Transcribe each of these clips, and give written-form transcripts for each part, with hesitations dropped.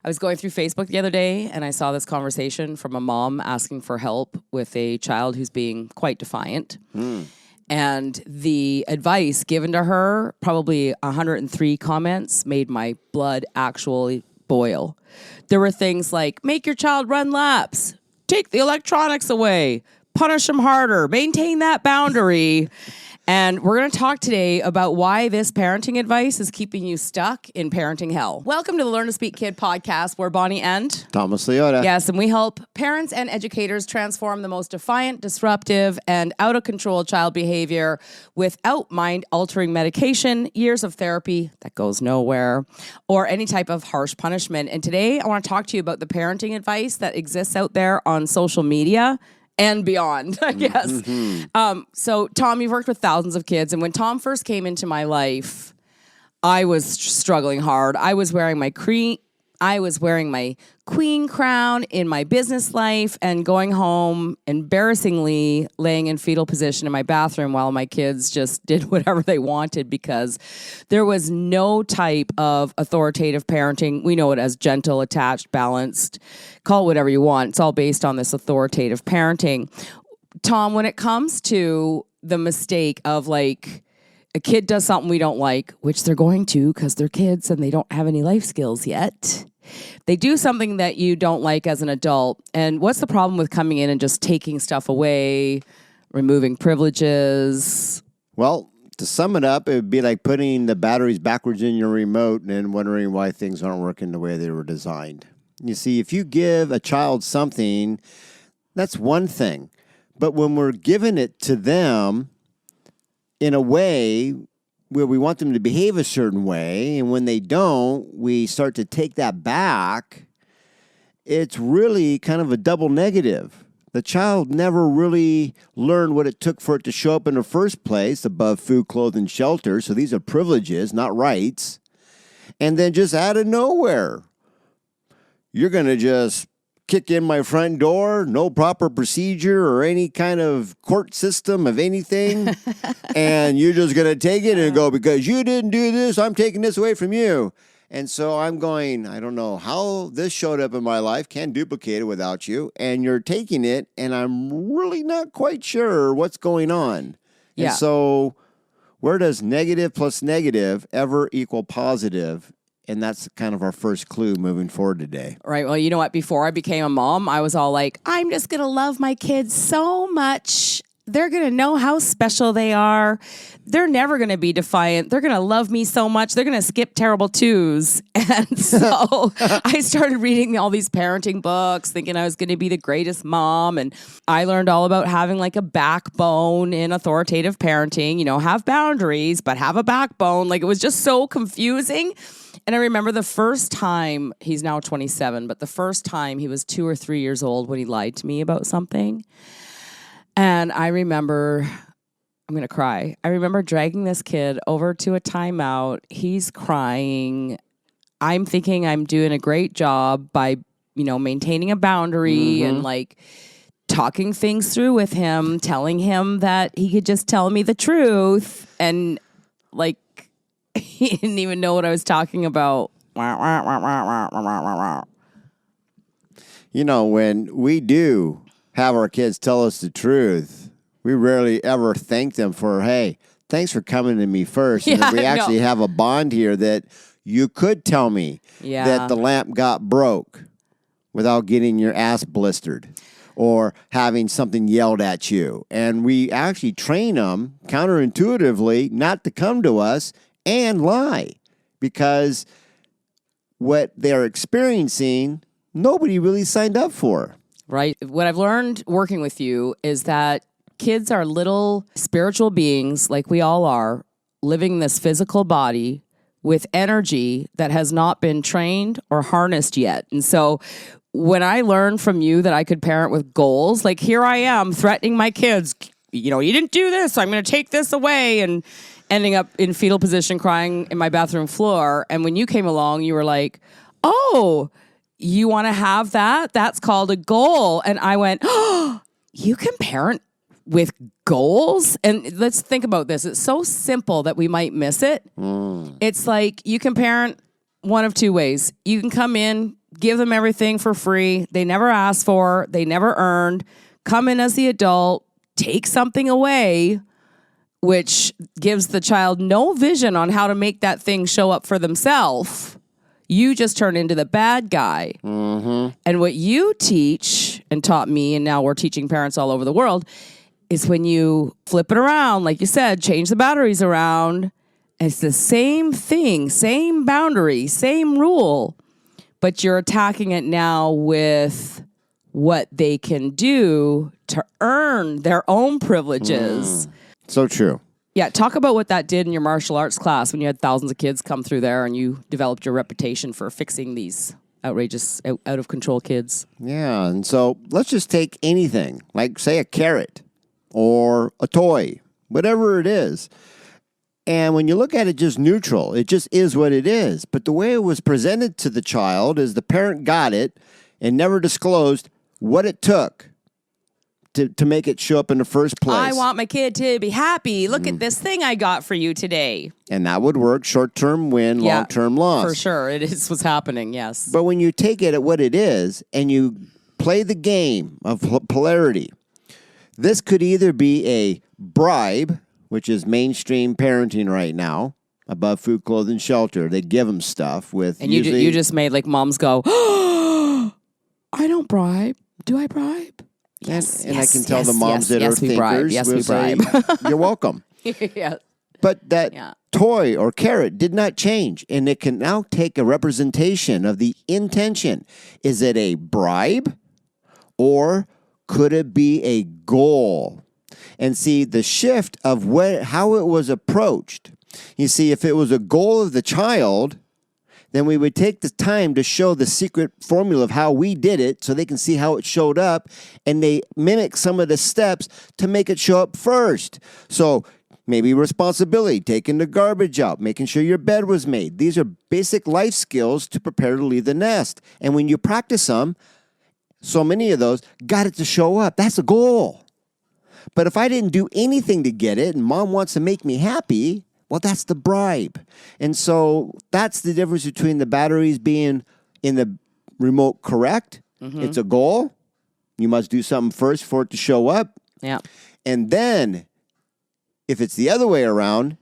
I was going through Facebook the other day and I saw this conversation from a mom asking for help with a child who's being quite defiant. And the advice given to her, probably 103 comments, made my blood actually boil. There were things like, make your child run laps, take the electronics away, punish them harder, maintain that boundary. And we're going to talk today about why this parenting advice is keeping you stuck in parenting hell. Welcome to the Learn to Speak Kid podcast. We're Bonnie and Thomas Liotta. Yes, and we help parents and educators transform the most defiant, disruptive, and out-of-control child behavior without mind-altering medication, years of therapy that goes nowhere, or any type of harsh punishment. And today I want to talk to you about the parenting advice that exists out there on social media and beyond, I guess. So, Tom, you've worked with thousands of kids. And when Tom first came into my life, I was struggling hard. I was wearing my queen crown in my business life and going home, embarrassingly laying in fetal position in my bathroom while my kids just did whatever they wanted because there was no type of authoritative parenting. We know it as gentle, attached, balanced. Call it whatever you want. It's all based on this authoritative parenting. Tom, when it comes to the mistake of like, a kid does something we don't like, which they're going to because they're kids and they don't have any life skills yet. They do something that you don't like as an adult. And what's the problem with coming in and just taking stuff away, removing privileges? Well, to sum it up, it would be like putting the batteries backwards in your remote and then wondering why things aren't working the way they were designed. You see, if you give a child something, that's one thing. But when we're giving it to them in a way where we want them to behave a certain way, and when they don't, we start to take that back, it's really kind of a double negative. The child never really learned what it took for it to show up in the first place, above food, clothing, shelter. So these are privileges, not rights. And then just out of nowhere, you're going to just kick in my front door, no proper procedure or any kind of court system of anything, and you're just going to take it and go, because you didn't do this, I'm taking this away from you. And so I'm going, I don't know how this showed up in my life, can't duplicate it without you, and you're taking it, and I'm really not quite sure what's going on. Yeah. And so where does negative plus negative ever equal positive? And that's kind of our first clue moving forward today. Right. Well, you know what? Before I became a mom, I was all like, I'm just going to love my kids so much. They're going to know how special they are. They're never going to be defiant. They're going to love me so much. They're going to skip terrible twos. And so I started reading all these parenting books, thinking I was going to be the greatest mom. And I learned all about having like a backbone in authoritative parenting, you know, have boundaries, but have a backbone. Like it was just so confusing. And I remember the first time, he's now 27, but the first time he was 2 or 3 years old when he lied to me about something. And I remember, I'm going to cry. I remember dragging this kid over to a timeout. He's crying. I'm thinking I'm doing a great job by, you know, maintaining a boundary and like talking things through with him, telling him that he could just tell me the truth. And like, he didn't even know what I was talking about. You know, when we do have our kids tell us the truth, we rarely ever thank them for, hey, thanks for coming to me first. And we actually have a bond here that you could tell me that the lamp got broke without getting your ass blistered or having something yelled at you. And we actually train them counterintuitively not to come to us and lie, because what they're experiencing, nobody really signed up for. Right. What I've learned working with you is that kids are little spiritual beings, like we all are, living in this physical body with energy that has not been trained or harnessed yet. And so when I learned from you that I could parent with goals, like here I am threatening my kids, you know, you didn't do this, so I'm going to take this away, and ending up in fetal position crying in my bathroom floor. And when you came along, you were like, oh, you want to have that? That's called a goal. And I went, oh, you can parent with goals? And let's think about this. It's so simple that we might miss it. It's like you can parent one of two ways. You can come in, give them everything for free. They never asked for, they never earned, come in as the adult, take something away, which gives the child no vision on how to make that thing show up for themselves. You just turn into the bad guy. Mm-hmm. And what you teach and taught me, and now we're teaching parents all over the world, is when you flip it around, like you said, change the batteries around. It's the same thing, same boundary, same rule, but you're attacking it now with what they can do to earn their own privileges. So true. Yeah, talk about what that did in your martial arts class when you had thousands of kids come through there and you developed your reputation for fixing these outrageous, out of control kids. Yeah, and so let's just take anything, like say a carrot or a toy, whatever it is. And when you look at it just neutral, it just is what it is. But the way it was presented to the child is the parent got it and never disclosed what it took to make it show up in the first place. I want my kid to be happy. Look at this thing I got for you today. And that would work. Short-term win, long-term loss. For sure. It is what's happening, yes. But when you take it at what it is and you play the game of polarity, this could either be a bribe, which is mainstream parenting right now, above food, clothing, shelter. They give them stuff with and you just made like moms go, oh, I don't bribe. Do I bribe? Yes, and I can tell the moms that are thinkers will say, you're welcome. Yeah. But that toy or carrot did not change, and it can now take a representation of the intention. Is it a bribe, or could it be a goal? And see, the shift of how it was approached. You see, if it was a goal of the child, then we would take the time to show the secret formula of how we did it so they can see how it showed up, and they mimic some of the steps to make it show up first. So maybe responsibility, taking the garbage out, making sure your bed was made. These are basic life skills to prepare to leave the nest. And when you practice them, so many of those got it to show up. That's a goal. But if I didn't do anything to get it and mom wants to make me happy, well, that's the bribe. And so that's the difference between the batteries being in the remote correct. Mm-hmm. It's a goal. You must do something first for it to show up. Yeah. And then if it's the other way around,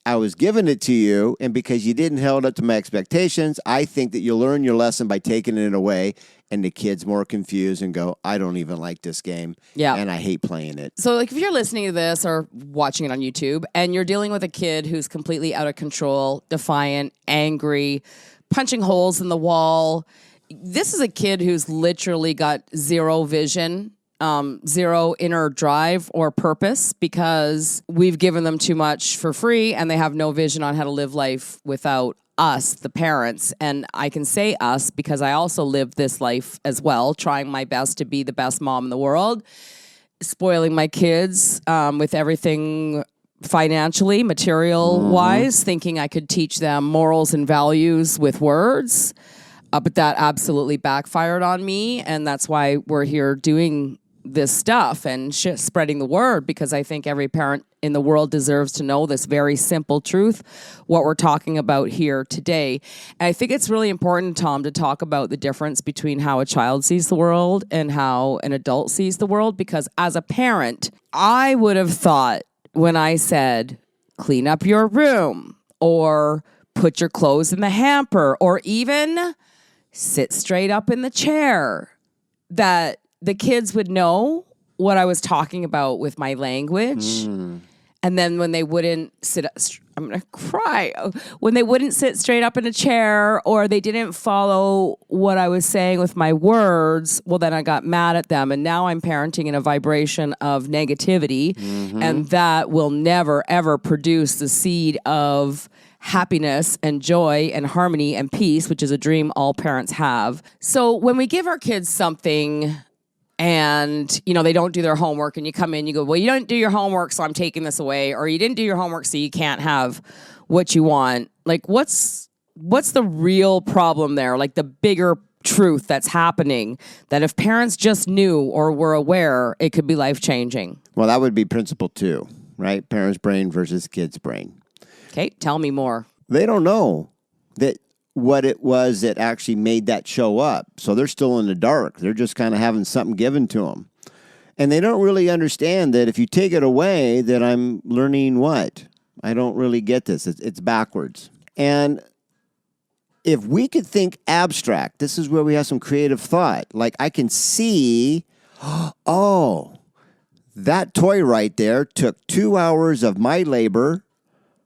I was giving it to you, and because you didn't hold up to my expectations, I think that you'll learn your lesson by taking it away, and the kid's more confused and go, I don't even like this game, and I hate playing it. So like if you're listening to this or watching it on YouTube, and you're dealing with a kid who's completely out of control, defiant, angry, punching holes in the wall, this is a kid who's literally got zero vision, zero inner drive or purpose, because we've given them too much for free and they have no vision on how to live life without us, the parents. And I can say us because I also lived this life as well, trying my best to be the best mom in the world, spoiling my kids with everything financially, material-wise, thinking I could teach them morals and values with words. But that absolutely backfired on me, and that's why we're here doing this stuff and spreading the word, because I think every parent in the world deserves to know this very simple truth, what we're talking about here today. And I think it's really important, Tom, to talk about the difference between how a child sees the world and how an adult sees the world, because as a parent, I would have thought when I said, clean up your room, or put your clothes in the hamper, or even sit straight up in the chair, that the kids would know what I was talking about with my language. And then when they wouldn't sit, I'm going to cry. When they wouldn't sit straight up in a chair, or they didn't follow what I was saying with my words, well, then I got mad at them. And now I'm parenting in a vibration of negativity. And that will never, ever produce the seed of happiness and joy and harmony and peace, which is a dream all parents have. So when we give our kids something and, you know, they don't do their homework, and you come in, you go, well, you don't do your homework, so I'm taking this away, or you didn't do your homework, so you can't have what you want. Like, what's the real problem there? Like the bigger truth that's happening, that if parents just knew or were aware, it could be life-changing. Well, that would be principle 2, right? Parents' brain versus kids' brain. Okay, tell me more. They don't know that what it was that actually made that show up. So they're still in the dark. They're just kind of having something given to them. And they don't really understand that if you take it away, that I'm learning what? I don't really get this. It's backwards. And if we could think abstract, this is where we have some creative thought. Like I can see, oh, that toy right there took 2 hours of my labor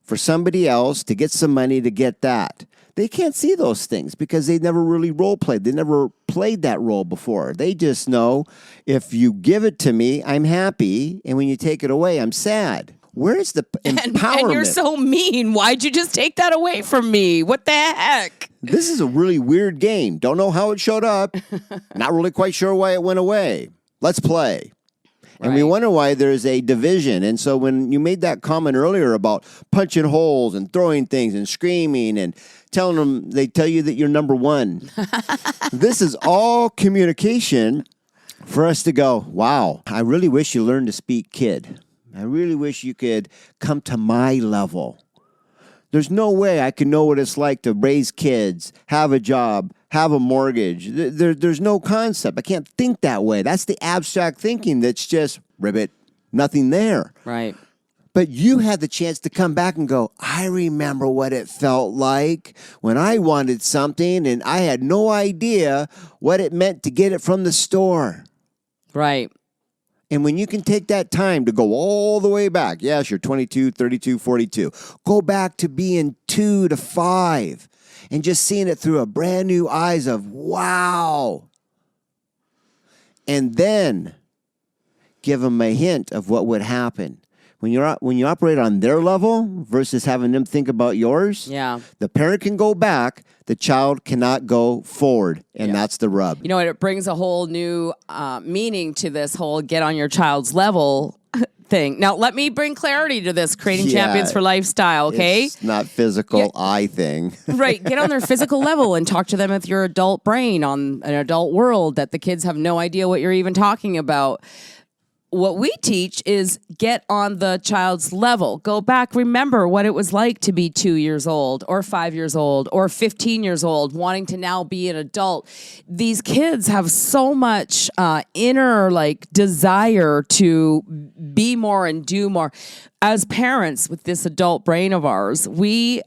for somebody else to get some money to get that. They can't see those things because they never really role played. They never played that role before. They just know if you give it to me, I'm happy. And when you take it away, I'm sad. Where's the empowerment? And you're so mean. Why'd you just take that away from me? What the heck? This is a really weird game. Don't know how it showed up. Not really quite sure why it went away. Let's play. And we wonder why there's a division. And so when you made that comment earlier about punching holes and throwing things and screaming and telling them, they tell you that you're number one. This is all communication for us to go, wow, I really wish you learned to speak kid. I really wish you could come to my level. There's no way I can know what it's like to raise kids, have a job, have a mortgage. There's no concept. I can't think that way. That's the abstract thinking that's just ribbit, nothing there. Right. But you had the chance to come back and go, I remember what it felt like when I wanted something and I had no idea what it meant to get it from the store. Right. And when you can take that time to go all the way back, yes, you're 22, 32, 42, go back to being 2 to 5 and just seeing it through a brand new eyes of wow. And then give them a hint of what would happen. When you operate on their level versus having them think about yours, the parent can go back, the child cannot go forward, and that's the rub. You know what? It brings a whole new meaning to this whole get on your child's level thing. Now, let me bring clarity to this creating champions for lifestyle, okay? It's not physical eye thing. Right. Get on their physical level and talk to them with your adult brain on an adult world that the kids have no idea what you're even talking about. What we teach is get on the child's level. Go back, remember what it was like to be 2 years old or 5 years old or 15 years old, wanting to now be an adult. These kids have so much inner desire to be more and do more. As parents with this adult brain of ours, we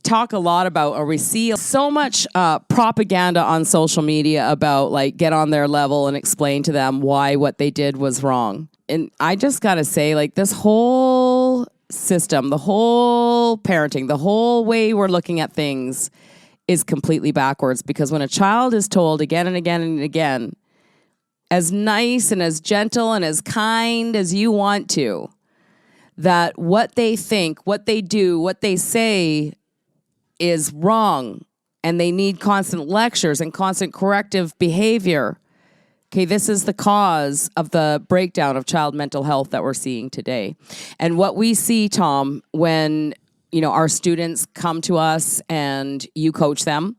talk a lot about, or we see so much propaganda on social media about get on their level and explain to them why what they did was wrong. And I just got to say, this whole system, the whole parenting, the whole way we're looking at things is completely backwards, because when a child is told again and again and again, as nice and as gentle and as kind as you want to, that what they think, what they do, what they say is wrong, and they need constant lectures and constant corrective behavior. Okay, this is the cause of the breakdown of child mental health that we're seeing today. And what we see, Tom, when our students come to us and you coach them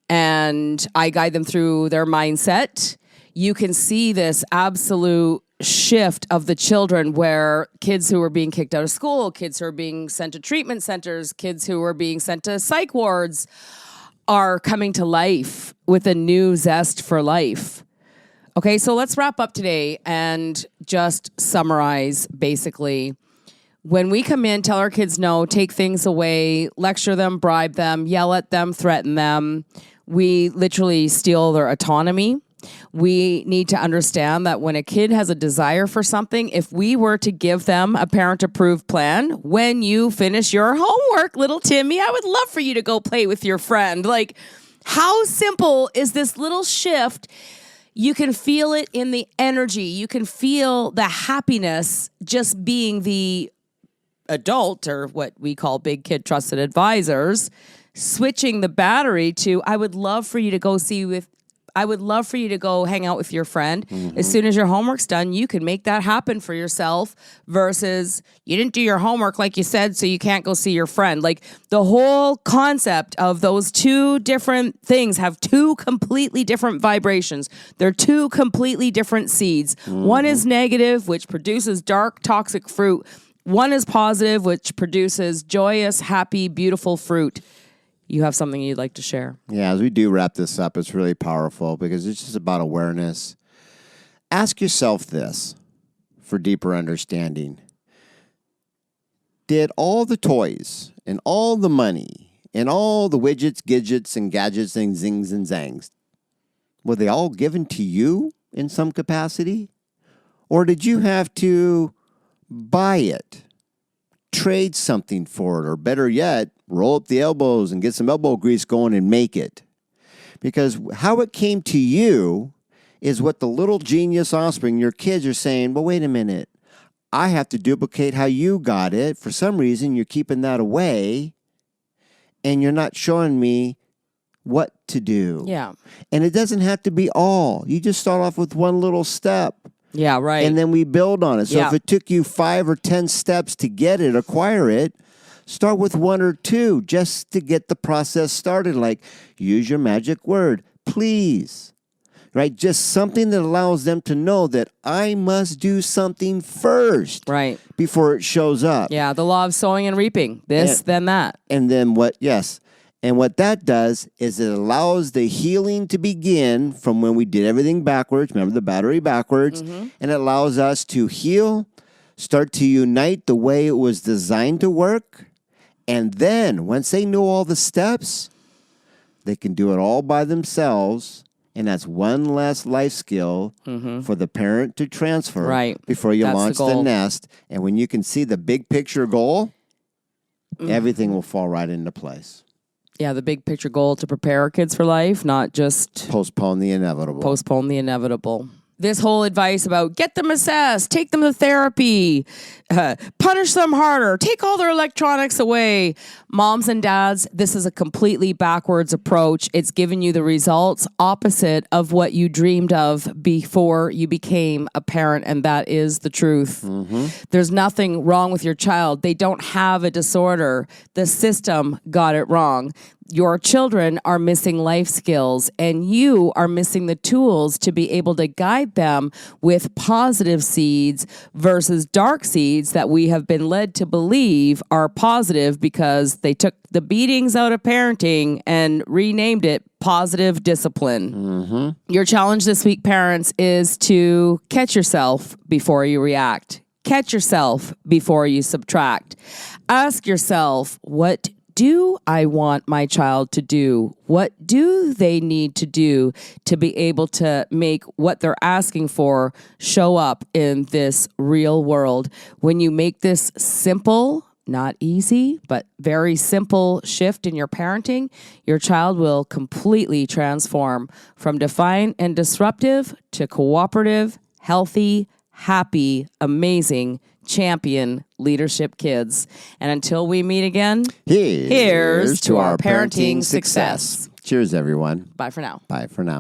and I guide them through their mindset, you can see this absolute shift of the children, where kids who are being kicked out of school, kids who are being sent to treatment centers, kids who are being sent to psych wards are coming to life with a new zest for life. Okay, so let's wrap up today and just summarize basically. When we come in, tell our kids no, take things away, lecture them, bribe them, yell at them, threaten them. We literally steal their autonomy. We need to understand that when a kid has a desire for something, if we were to give them a parent-approved plan, when you finish your homework, little Timmy, I would love for you to go play with your friend. How simple is this little shift? You can feel it in the energy. You can feel the happiness just being the adult, or what we call big kid trusted advisors, switching the battery to, I would love for you to go hang out with your friend. Mm-hmm. As soon as your homework's done, you can make that happen for yourself, versus you didn't do your homework like you said, so you can't go see your friend. The whole concept of those two different things have two completely different vibrations. They're two completely different seeds. Mm-hmm. One is negative, which produces dark, toxic fruit. One is positive, which produces joyous, happy, beautiful fruit. you have something you'd like to share. Yeah, as we do wrap this up, it's really powerful because it's just about awareness. Ask yourself this for deeper understanding. Did all the toys and all the money and all the widgets, gadgets, and gadgets and zings and zangs, were they all given to you in some capacity? Or did you have to buy it, trade something for it, or better yet, roll up the elbows and get some elbow grease going and make it? Because how it came to you is what the little genius offspring, your kids, are saying, well, wait a minute. I have to duplicate how you got it. For some reason, you're keeping that away, and you're not showing me what to do. Yeah. And it doesn't have to be all. You just start off with one little step. Yeah, right. And then we build on it. So if it took you 5 or 10 steps to get it, acquire it, start with 1 or 2 just to get the process started. Like, use your magic word, please. Right? Just something that allows them to know that I must do something first. Right. Before it shows up. Yeah, the law of sowing and reaping. This, then that. And then what? Yes. And what that does is it allows the healing to begin from when we did everything backwards. Remember the battery backwards. Mm-hmm. And it allows us to heal, start to unite the way it was designed to work. And then once they know all the steps, they can do it all by themselves. And that's one less life skill for the parent to transfer before you launch the nest. And when you can see the big picture goal, everything will fall right into place. Yeah, the big picture goal to prepare our kids for life, not just postpone the inevitable. This whole advice about get them assessed, take them to therapy, punish them harder, take all their electronics away. Moms and dads, this is a completely backwards approach. It's giving you the results opposite of what you dreamed of before you became a parent, and that is the truth. Mm-hmm. There's nothing wrong with your child. They don't have a disorder. The system got it wrong. Your children are missing life skills, and you are missing the tools to be able to guide them with positive seeds versus dark seeds that we have been led to believe are positive because they took the beatings out of parenting and renamed it positive discipline. Mm-hmm. Your challenge this week, parents, is to catch yourself before you react. Catch yourself before you subtract. Ask yourself, what do I want my child to do? What do they need to do to be able to make what they're asking for show up in this real world? When you make this simple, not easy, but very simple shift in your parenting, your child will completely transform from defiant and disruptive to cooperative, healthy, happy, amazing, champion leadership kids. And until we meet again, here's to our parenting success. Cheers, everyone. Bye for now. Bye for now.